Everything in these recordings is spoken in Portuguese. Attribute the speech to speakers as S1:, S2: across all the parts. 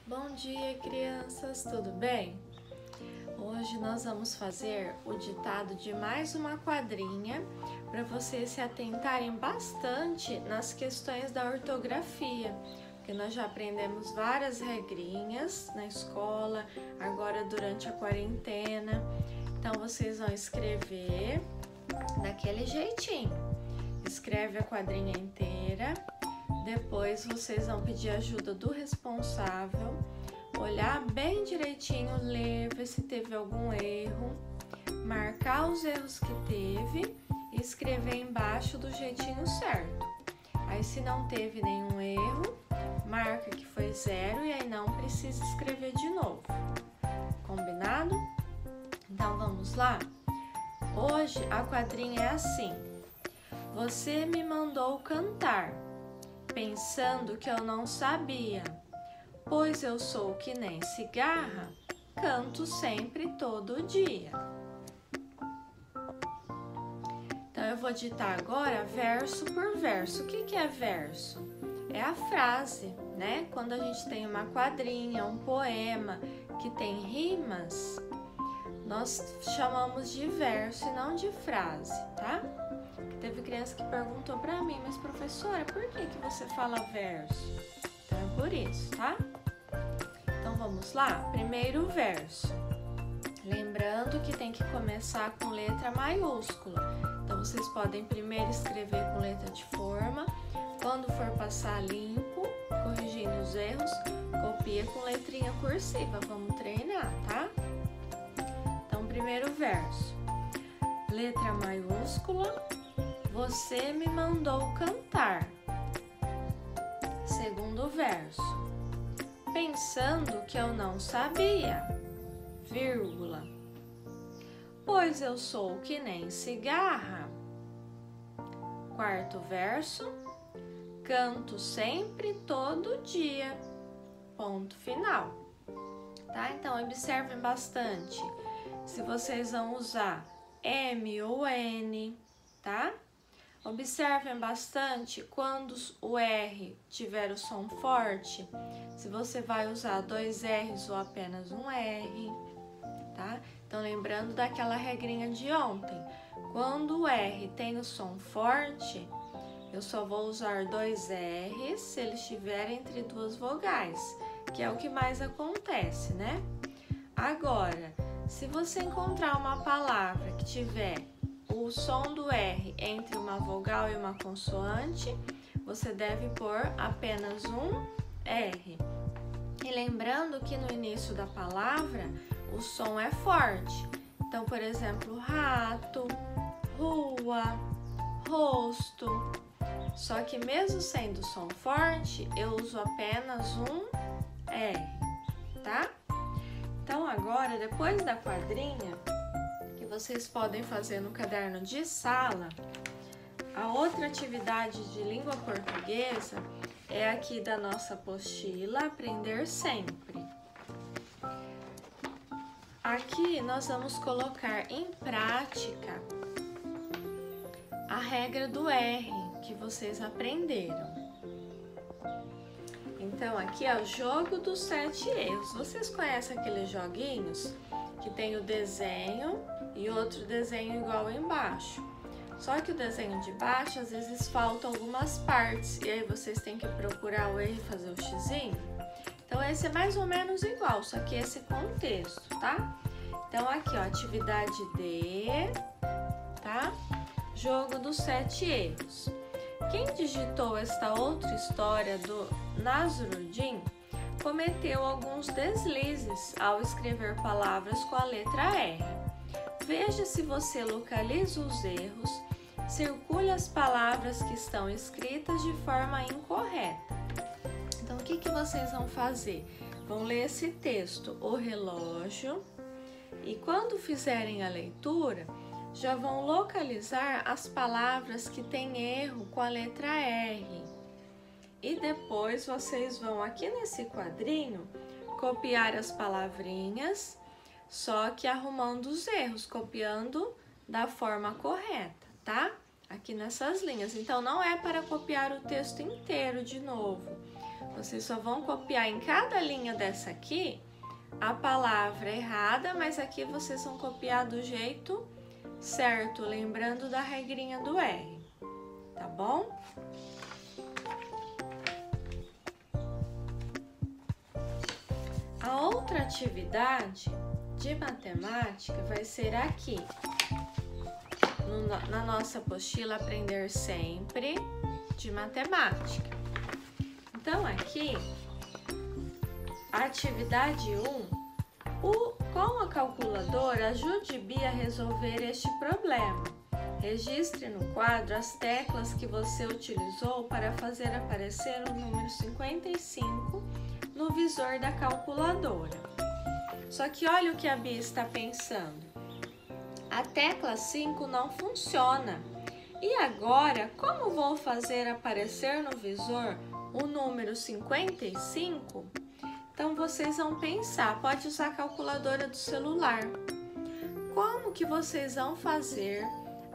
S1: Bom dia, crianças, tudo bem? Hoje nós vamos fazer o ditado de mais uma quadrinha para vocês se atentarem bastante nas questões da ortografia, porque nós já aprendemos várias regrinhas na escola, agora durante a quarentena. Então vocês vão escrever daquele jeitinho. Escreve a quadrinha inteira. Depois vocês vão pedir ajuda do responsável, olhar bem direitinho, ler, ver se teve algum erro, marcar os erros que teve e escrever embaixo do jeitinho certo. Aí se não teve nenhum erro, marca que foi 0 e aí não precisa escrever de novo. Combinado? Então vamos lá? Hoje a quadrinha é assim: você me mandou cantar, pensando que eu não sabia, pois eu sou que nem cigarra, canto sempre todo dia. Então eu vou ditar agora verso por verso. O que é verso? É a frase, né? Quando a gente tem uma quadrinha, um poema que tem rimas, nós chamamos de verso e não de frase, tá? Teve criança que perguntou pra mim, mas professora, por que você fala verso? Então é por isso, tá? Então vamos lá? Primeiro verso. Lembrando que tem que começar com letra maiúscula. Então vocês podem primeiro escrever com letra de forma. Quando for passar limpo, corrigindo os erros, copia com letrinha cursiva. Vamos treinar, tá? Então primeiro verso. Letra maiúscula. Você me mandou cantar. Segundo verso. Pensando que eu não sabia, vírgula. Pois eu sou que nem cigarra. Quarto verso. Canto sempre, todo dia. Ponto final. Tá? Então, observem bastante se vocês vão usar M ou N, tá? Observem bastante quando o R tiver o som forte, se você vai usar 2 R's ou apenas um R, tá? Então, lembrando daquela regrinha de ontem, quando o R tem o som forte, eu só vou usar 2 R's se ele estiver entre 2 vogais, que é o que mais acontece, né? Agora, se você encontrar uma palavra que tiver o som do R entre uma vogal e uma consoante, você deve pôr apenas um R. E lembrando que no início da palavra o som é forte. Então, por exemplo, rato, rua, rosto. Só que mesmo sendo som forte, eu uso apenas um R, tá? Então agora, depois da quadrinha, vocês podem fazer no caderno de sala, a outra atividade de língua portuguesa é aqui da nossa apostila Aprender Sempre. Aqui nós vamos colocar em prática a regra do R que vocês aprenderam. Então aqui é o jogo dos 7 erros. Vocês conhecem aqueles joguinhos que tem o desenho e outro desenho igual embaixo? Só que o desenho de baixo às vezes faltam algumas partes e aí vocês têm que procurar o erro e fazer o xizinho. Então esse é mais ou menos igual, só que esse contexto, tá? Então aqui, ó, atividade D, tá? Jogo dos 7 erros. Quem digitou esta outra história do Nasruddin cometeu alguns deslizes ao escrever palavras com a letra R. Veja se você localiza os erros, circule as palavras que estão escritas de forma incorreta. Então, o que vocês vão fazer? Vão ler esse texto, o relógio, e quando fizerem a leitura, já vão localizar as palavras que têm erro com a letra R. E depois vocês vão aqui nesse quadrinho copiar as palavrinhas, só que arrumando os erros, copiando da forma correta, tá? Aqui nessas linhas. Então não é para copiar o texto inteiro de novo. Vocês só vão copiar em cada linha dessa aqui a palavra errada, mas aqui vocês vão copiar do jeito certo, lembrando da regrinha do R, tá bom? A outra atividade de matemática vai ser aqui, na nossa apostila Aprender Sempre de Matemática. Então, aqui, a atividade 1, com a calculadora, ajude Bia a resolver este problema. Registre no quadro as teclas que você utilizou para fazer aparecer o número 55 no visor da calculadora. Só que olha o que a Bia está pensando. A tecla 5 não funciona. E agora, como vou fazer aparecer no visor o número 55? Então, vocês vão pensar, pode usar a calculadora do celular. Como que vocês vão fazer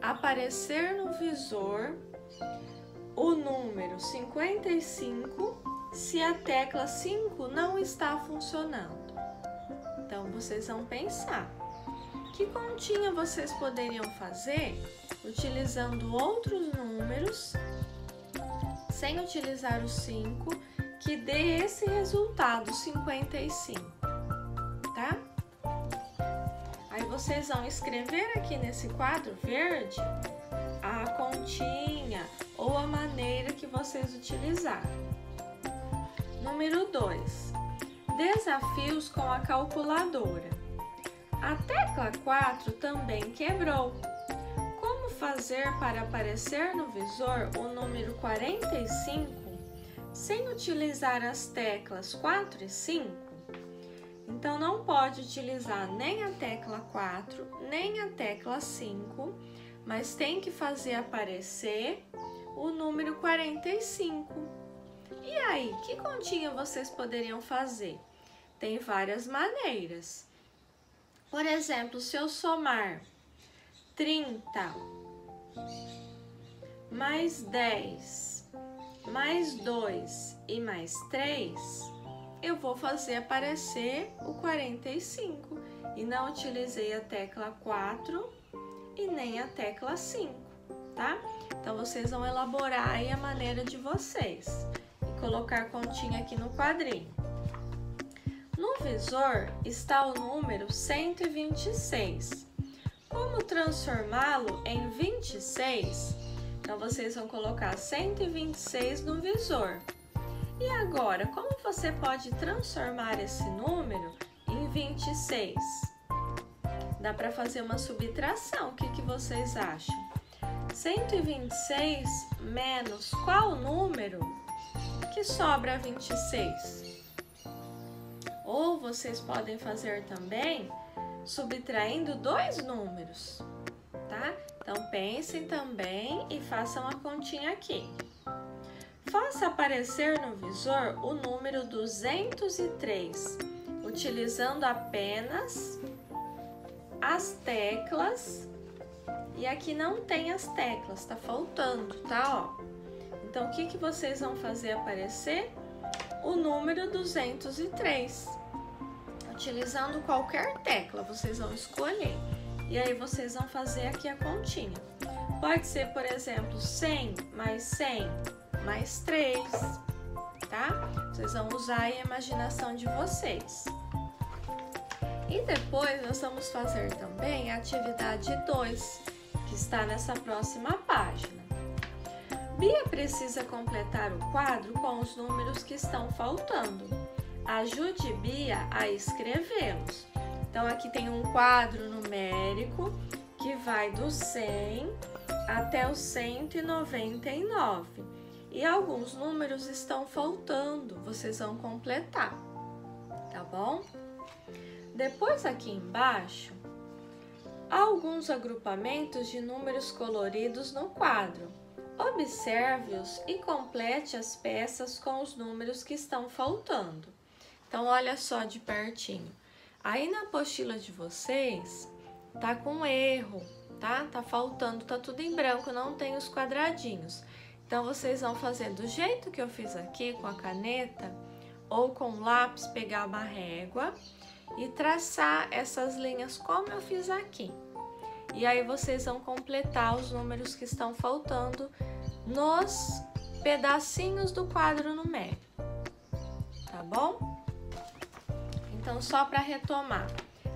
S1: aparecer no visor o número 55 se a tecla 5 não está funcionando? Então, vocês vão pensar. Que continha vocês poderiam fazer utilizando outros números, sem utilizar o 5, que dê esse resultado, 55, tá? Aí vocês vão escrever aqui nesse quadro verde a continha ou a maneira que vocês utilizaram. Número 2. Desafios com a calculadora. A tecla 4 também quebrou. Como fazer para aparecer no visor o número 45 sem utilizar as teclas 4 e 5? Então, não pode utilizar nem a tecla 4, nem a tecla 5, mas tem que fazer aparecer o número 45. E aí, que continha vocês poderiam fazer? Tem várias maneiras. Por exemplo, se eu somar 30 mais 10 mais 2 e mais 3, eu vou fazer aparecer o 45 e não utilizei a tecla 4 e nem a tecla 5, tá? Então, vocês vão elaborar aí a maneira de vocês e colocar continha aqui no quadrinho. No visor está o número 126. Como transformá-lo em 26? Então, vocês vão colocar 126 no visor. E agora, como você pode transformar esse número em 26? Dá para fazer uma subtração. O que vocês acham? 126 menos qual número que sobra 26? Ou vocês podem fazer também subtraindo dois números, tá? Então, pensem também e façam a continha aqui. Faça aparecer no visor o número 203, utilizando apenas as teclas. E aqui não tem as teclas, tá faltando, tá? Ó. Então, o que vocês vão fazer aparecer? O número 203. Utilizando qualquer tecla, vocês vão escolher. E aí, vocês vão fazer aqui a continha. Pode ser, por exemplo, 100 mais 100 mais 3, tá? Vocês vão usar aí a imaginação de vocês. E depois, nós vamos fazer também a atividade 2, que está nessa próxima página. Bia precisa completar o quadro com os números que estão faltando. Ajude Bia a escrevê-los. Então, aqui tem um quadro numérico que vai do 100 até o 199. E alguns números estão faltando, vocês vão completar, tá bom? Depois, aqui embaixo, há alguns agrupamentos de números coloridos no quadro. Observe-os e complete as peças com os números que estão faltando. Então, olha só de pertinho. Aí na apostila de vocês, tá com erro, tá? Tá faltando, tá tudo em branco, não tem os quadradinhos. Então, vocês vão fazer do jeito que eu fiz aqui, com a caneta ou com o lápis, pegar uma régua e traçar essas linhas como eu fiz aqui. E aí, vocês vão completar os números que estão faltando nos pedacinhos do quadro numérico, tá bom? Então, só para retomar,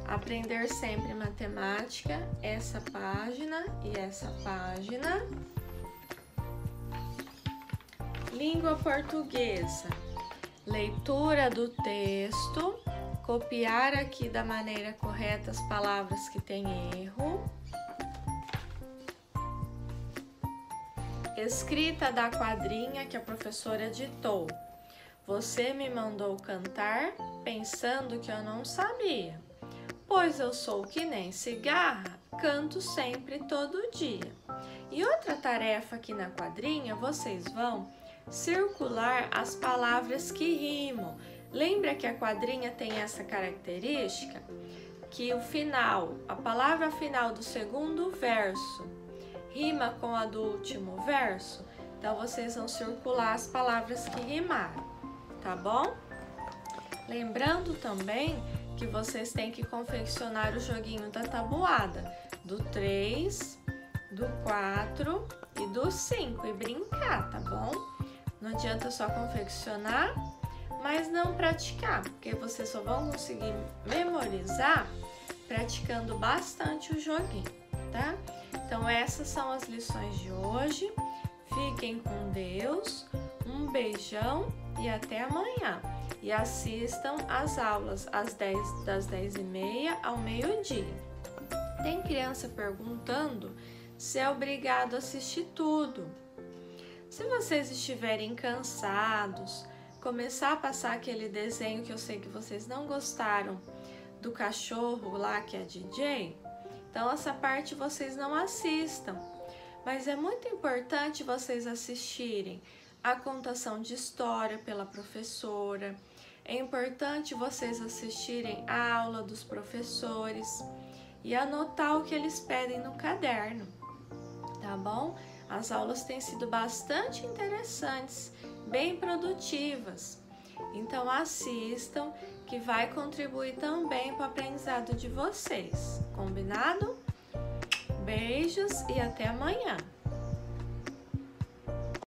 S1: aprender sempre matemática, essa página e essa página. Língua portuguesa, leitura do texto, copiar aqui da maneira correta as palavras que tem erro. Escrita da quadrinha que a professora ditou. Você me mandou cantar pensando que eu não sabia, pois eu sou que nem cigarra, canto sempre todo dia. E outra tarefa aqui na quadrinha, vocês vão circular as palavras que rimam. Lembra que a quadrinha tem essa característica? Que o final, a palavra final do segundo verso rima com a do último verso? Então, vocês vão circular as palavras que rimaram, tá bom? Lembrando também que vocês têm que confeccionar o joguinho da tabuada, do 3, do 4 e do 5 e brincar, tá bom? Não adianta só confeccionar, mas não praticar, porque vocês só vão conseguir memorizar praticando bastante o joguinho, tá? Então, essas são as lições de hoje. Fiquem com Deus, um beijão e até amanhã. E assistam às aulas das 10h30 ao meio-dia. Tem criança perguntando se é obrigado a assistir tudo. Se vocês estiverem cansados, começar a passar aquele desenho que eu sei que vocês não gostaram, do cachorro lá que é DJ, então essa parte vocês não assistam. Mas é muito importante vocês assistirem a contação de história pela professora. É importante vocês assistirem a aula dos professores e anotar o que eles pedem no caderno, tá bom? As aulas têm sido bastante interessantes, bem produtivas. Então assistam, que vai contribuir também para o aprendizado de vocês. Combinado? Beijos e até amanhã!